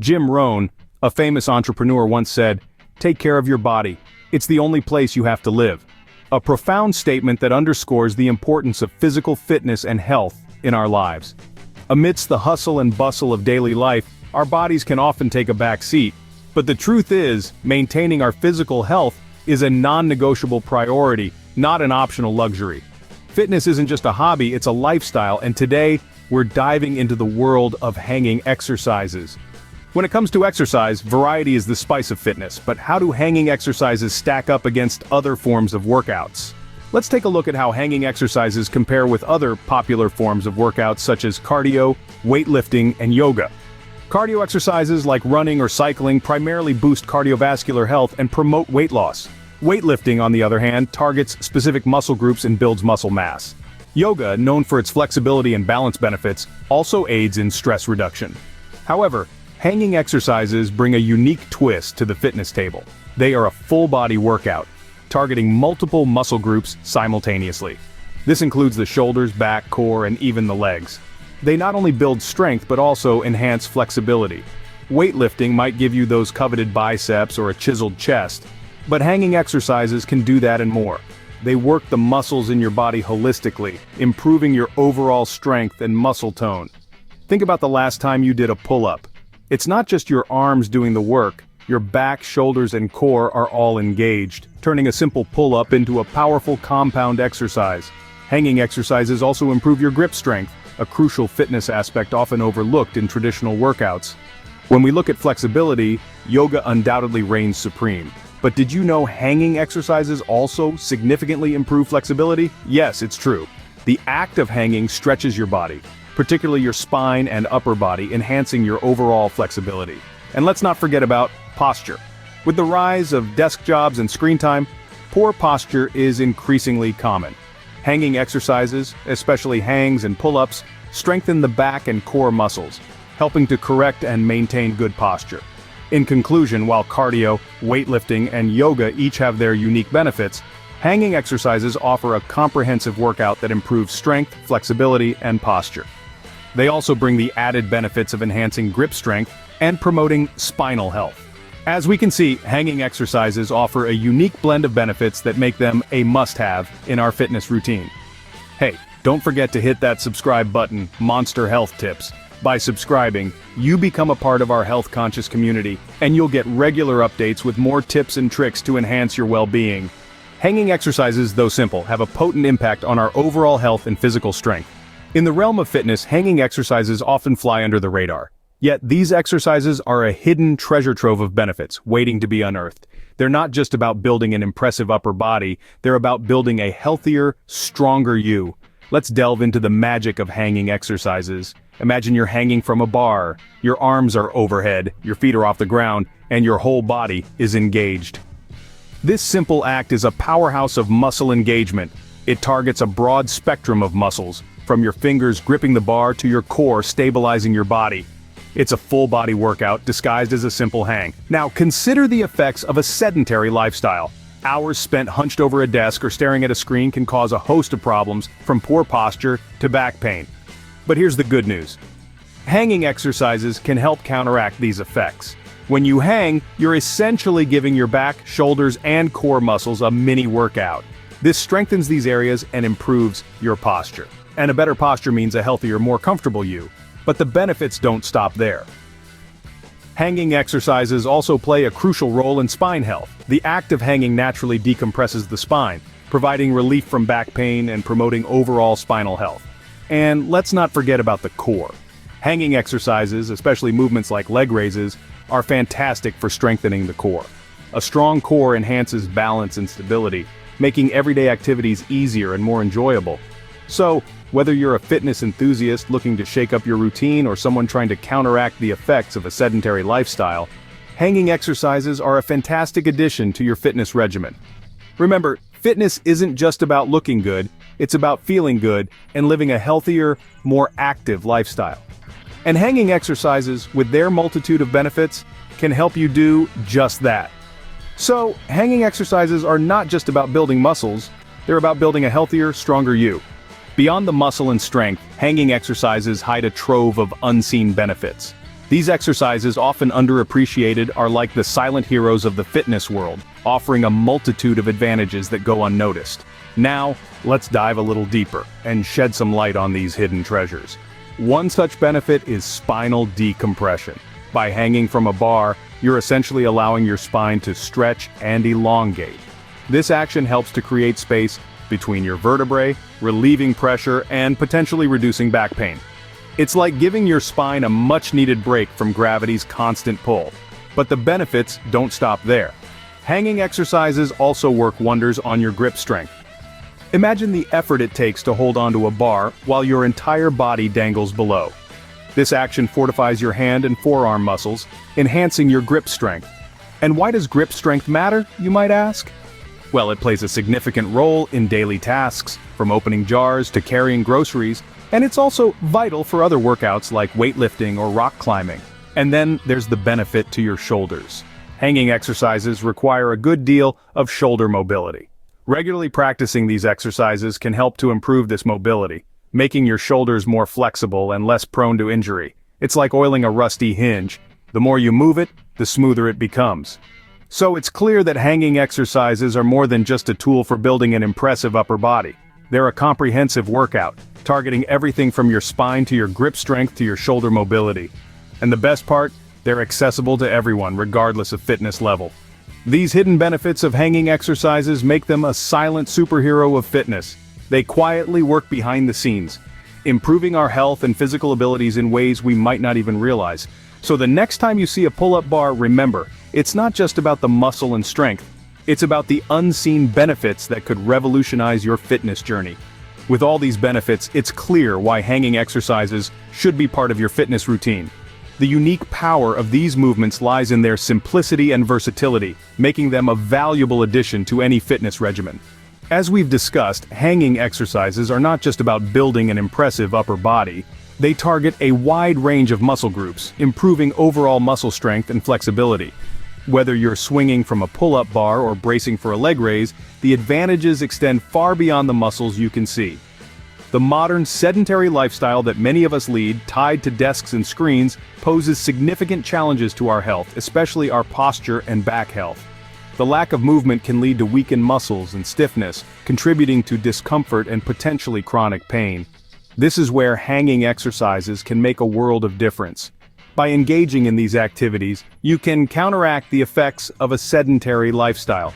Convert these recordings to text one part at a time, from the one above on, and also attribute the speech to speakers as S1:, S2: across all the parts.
S1: Jim Rohn, a famous entrepreneur, once said, "Take care of your body. It's the only place you have to live." A profound statement that underscores the importance of physical fitness and health in our lives. Amidst the hustle and bustle of daily life, our bodies can often take a back seat. But the truth is, maintaining our physical health is a non-negotiable priority, not an optional luxury. Fitness isn't just a hobby, it's a lifestyle, and today, we're diving into the world of hanging exercises. When it comes to exercise, variety is the spice of fitness, but how do hanging exercises stack up against other forms of workouts? Let's take a look at how hanging exercises compare with other popular forms of workouts such as cardio, weightlifting, and yoga. Cardio exercises like running or cycling primarily boost cardiovascular health and promote weight loss. Weightlifting, on the other hand, targets specific muscle groups and builds muscle mass. Yoga, known for its flexibility and balance benefits, also aids in stress reduction. However, hanging exercises bring a unique twist to the fitness table. They are a full-body workout, targeting multiple muscle groups simultaneously. This includes the shoulders, back, core, and even the legs. They not only build strength but also enhance flexibility. Weightlifting might give you those coveted biceps or a chiseled chest, but hanging exercises can do that and more. They work the muscles in your body holistically, improving your overall strength and muscle tone. Think about the last time you did a pull-up. It's not just your arms doing the work, your back, shoulders, and core are all engaged, turning a simple pull-up into a powerful compound exercise. Hanging exercises also improve your grip strength, a crucial fitness aspect often overlooked in traditional workouts. When we look at flexibility, yoga undoubtedly reigns supreme. But did you know hanging exercises also significantly improve flexibility? Yes, it's true. The act of hanging stretches your body, particularly your spine and upper body, enhancing your overall flexibility. And let's not forget about posture. With the rise of desk jobs and screen time, poor posture is increasingly common. Hanging exercises, especially hangs and pull-ups, strengthen the back and core muscles, helping to correct and maintain good posture. In conclusion, while cardio, weightlifting, and yoga each have their unique benefits, hanging exercises offer a comprehensive workout that improves strength, flexibility, and posture. They also bring the added benefits of enhancing grip strength and promoting spinal health. As we can see, hanging exercises offer a unique blend of benefits that make them a must-have in our fitness routine. Hey, don't forget to hit that subscribe button, Monster Health Tips. By subscribing, you become a part of our health-conscious community, and you'll get regular updates with more tips and tricks to enhance your well-being. Hanging exercises, though simple, have a potent impact on our overall health and physical strength. In the realm of fitness, hanging exercises often fly under the radar. Yet these exercises are a hidden treasure trove of benefits, waiting to be unearthed. They're not just about building an impressive upper body, they're about building a healthier, stronger you. Let's delve into the magic of hanging exercises. Imagine you're hanging from a bar, your arms are overhead, your feet are off the ground, and your whole body is engaged. This simple act is a powerhouse of muscle engagement. It targets a broad spectrum of muscles, from your fingers gripping the bar to your core stabilizing your body. It's a full-body workout disguised as a simple hang. Now consider the effects of a sedentary lifestyle. Hours spent hunched over a desk or staring at a screen can cause a host of problems, from poor posture to back pain. But here's the good news. Hanging exercises can help counteract these effects. When you hang, you're essentially giving your back, shoulders, and core muscles a mini workout. This strengthens these areas and improves your posture. And a better posture means a healthier, more comfortable you. But the benefits don't stop there. Hanging exercises also play a crucial role in spine health. The act of hanging naturally decompresses the spine, providing relief from back pain and promoting overall spinal health. And let's not forget about the core. Hanging exercises, especially movements like leg raises, are fantastic for strengthening the core. A strong core enhances balance and stability, making everyday activities easier and more enjoyable. So, whether you're a fitness enthusiast looking to shake up your routine or someone trying to counteract the effects of a sedentary lifestyle, hanging exercises are a fantastic addition to your fitness regimen. Remember, fitness isn't just about looking good, it's about feeling good and living a healthier, more active lifestyle. And hanging exercises, with their multitude of benefits, can help you do just that. So, hanging exercises are not just about building muscles, they're about building a healthier, stronger you. Beyond the muscle and strength, hanging exercises hide a trove of unseen benefits. These exercises, often underappreciated, are like the silent heroes of the fitness world, offering a multitude of advantages that go unnoticed. Now, let's dive a little deeper and shed some light on these hidden treasures. One such benefit is spinal decompression. By hanging from a bar, you're essentially allowing your spine to stretch and elongate. This action helps to create space between your vertebrae, relieving pressure and potentially reducing back pain. It's like giving your spine a much-needed break from gravity's constant pull. But the benefits don't stop there. Hanging exercises also work wonders on your grip strength. Imagine the effort it takes to hold onto a bar while your entire body dangles below. This action fortifies your hand and forearm muscles, enhancing your grip strength. And why does grip strength matter, you might ask? Well, it plays a significant role in daily tasks, from opening jars to carrying groceries, and it's also vital for other workouts like weightlifting or rock climbing. And then there's the benefit to your shoulders. Hanging exercises require a good deal of shoulder mobility. Regularly practicing these exercises can help to improve this mobility, making your shoulders more flexible and less prone to injury. It's like oiling a rusty hinge. The more you move it, the smoother it becomes. So it's clear that hanging exercises are more than just a tool for building an impressive upper body. They're a comprehensive workout, targeting everything from your spine to your grip strength to your shoulder mobility. And the best part? They're accessible to everyone, regardless of fitness level. These hidden benefits of hanging exercises make them a silent superhero of fitness. They quietly work behind the scenes, improving our health and physical abilities in ways we might not even realize. So the next time you see a pull-up bar, remember, it's not just about the muscle and strength. It's about the unseen benefits that could revolutionize your fitness journey. With all these benefits, it's clear why hanging exercises should be part of your fitness routine. The unique power of these movements lies in their simplicity and versatility, making them a valuable addition to any fitness regimen. As we've discussed, hanging exercises are not just about building an impressive upper body. They target a wide range of muscle groups, improving overall muscle strength and flexibility. Whether you're swinging from a pull-up bar or bracing for a leg raise, the advantages extend far beyond the muscles you can see. The modern sedentary lifestyle that many of us lead, tied to desks and screens, poses significant challenges to our health, especially our posture and back health. The lack of movement can lead to weakened muscles and stiffness, contributing to discomfort and potentially chronic pain. This is where hanging exercises can make a world of difference. By engaging in these activities, you can counteract the effects of a sedentary lifestyle.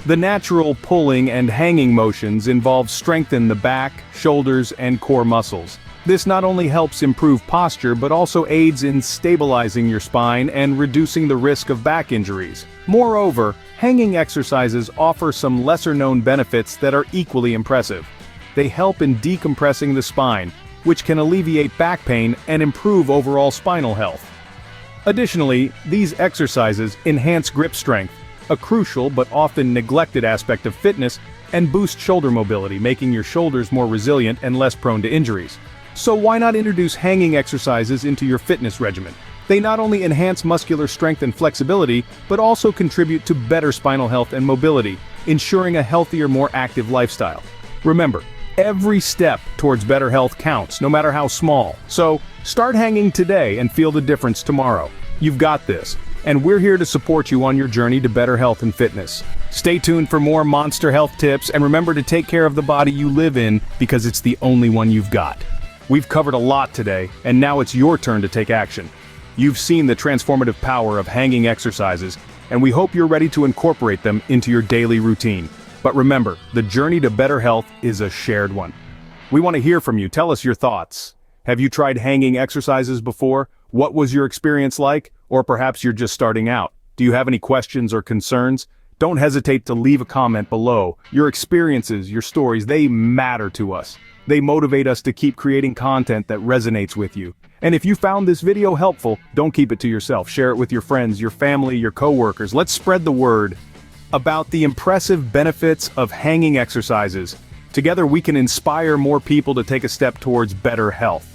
S1: The natural pulling and hanging motions involve strengthen the back, shoulders, and core muscles. This not only helps improve posture but also aids in stabilizing your spine and reducing the risk of back injuries. Moreover, hanging exercises offer some lesser-known benefits that are equally impressive. They help in decompressing the spine, which can alleviate back pain and improve overall spinal health. Additionally, these exercises enhance grip strength, a crucial but often neglected aspect of fitness, and boost shoulder mobility, making your shoulders more resilient and less prone to injuries. So why not introduce hanging exercises into your fitness regimen? They not only enhance muscular strength and flexibility, but also contribute to better spinal health and mobility, ensuring a healthier, more active lifestyle. Remember, every step towards better health counts, no matter how small. So, start hanging today and feel the difference tomorrow. You've got this, and we're here to support you on your journey to better health and fitness. Stay tuned for more monster health tips, and remember to take care of the body you live in, because it's the only one you've got. We've covered a lot today, and now it's your turn to take action. You've seen the transformative power of hanging exercises, and we hope you're ready to incorporate them into your daily routine. But remember, the journey to better health is a shared one. We want to hear from you. Tell us your thoughts. Have you tried hanging exercises before? What was your experience like? Or perhaps you're just starting out. Do you have any questions or concerns? Don't hesitate to leave a comment below. Your experiences, your stories, they matter to us. They motivate us to keep creating content that resonates with you. And if you found this video helpful, don't keep it to yourself. Share it with your friends, your family, your coworkers. Let's spread the word about the impressive benefits of hanging exercises. Together we can inspire more people to take a step towards better health.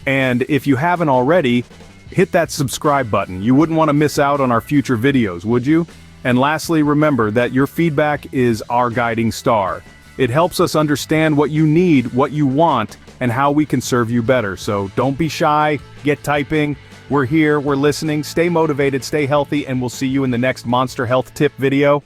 S1: And if you haven't already, hit that subscribe button. You wouldn't want to miss out on our future videos, would you? And lastly, remember that your feedback is our guiding star. It helps us understand what you need, what you want, and how we can serve you better. So don't be shy, get typing. We're here, we're listening, stay motivated, stay healthy, and we'll see you in the next Monster Health Tip video.